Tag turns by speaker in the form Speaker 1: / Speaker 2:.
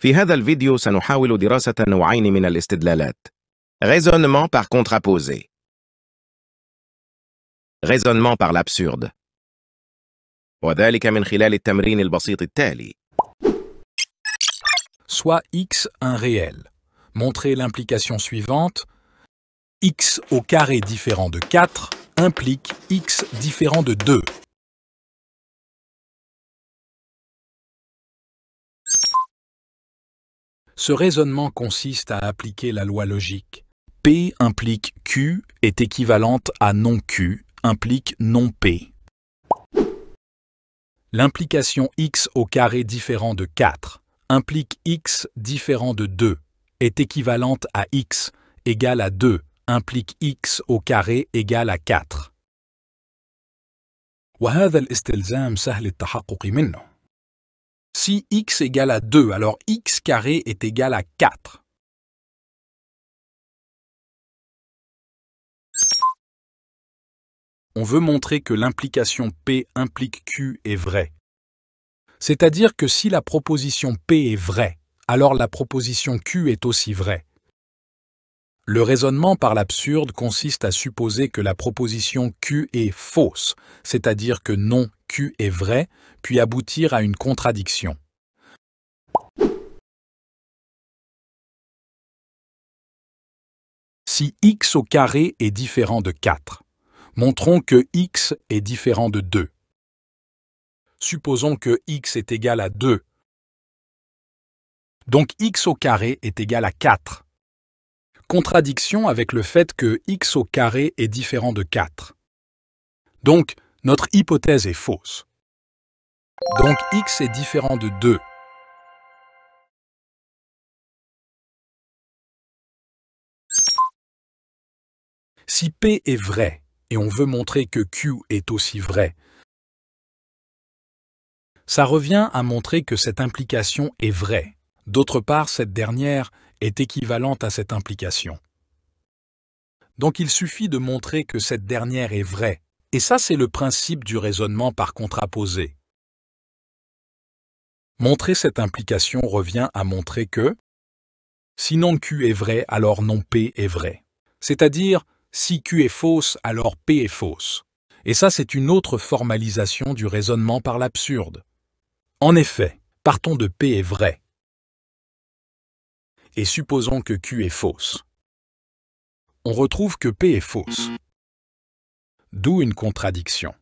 Speaker 1: في هذا الفيديو سنحاول دراسة نوعين من الاستدلالات. Raisonnement par contraposé. Raisonnement par l'absurde. وذلك من خلال التمرين البسيط التالي.
Speaker 2: Soit x un réel. Montrez l'implication suivante. X au carré différent de 4 implique x différent de 2. Ce raisonnement consiste à appliquer la loi logique. P implique Q est équivalente à non Q implique non P. L'implication x au carré différent de 4 implique x différent de 2 est équivalente à x égale à 2 implique x au carré égale à 4. وهذا الاستلزام سهل التحقق منه. Si x égale à 2, alors x carré est égal à 4. On veut montrer que l'implication P implique Q est vraie. C'est-à-dire que si la proposition P est vraie, alors la proposition Q est aussi vraie. Le raisonnement par l'absurde consiste à supposer que la proposition Q est fausse, c'est-à-dire que non Q est vrai, puis aboutir à une contradiction. Si x au carré est différent de 4, montrons que x est différent de 2. Supposons que x est égal à 2. Donc x au carré est égal à 4. Contradiction avec le fait que x au carré est différent de 4. Donc, notre hypothèse est fausse. Donc x est différent de 2. Si P est vrai, et on veut montrer que Q est aussi vrai, ça revient à montrer que cette implication est vraie. D'autre part, cette dernière est équivalente à cette implication. Donc il suffit de montrer que cette dernière est vraie. Et ça, c'est le principe du raisonnement par contraposé. Montrer cette implication revient à montrer que si non Q est vrai, alors non P est vrai. C'est-à-dire, si Q est fausse, alors P est fausse. Et ça, c'est une autre formalisation du raisonnement par l'absurde. En effet, partons de P est vrai. Et supposons que Q est fausse. On retrouve que P est fausse. D'où une contradiction.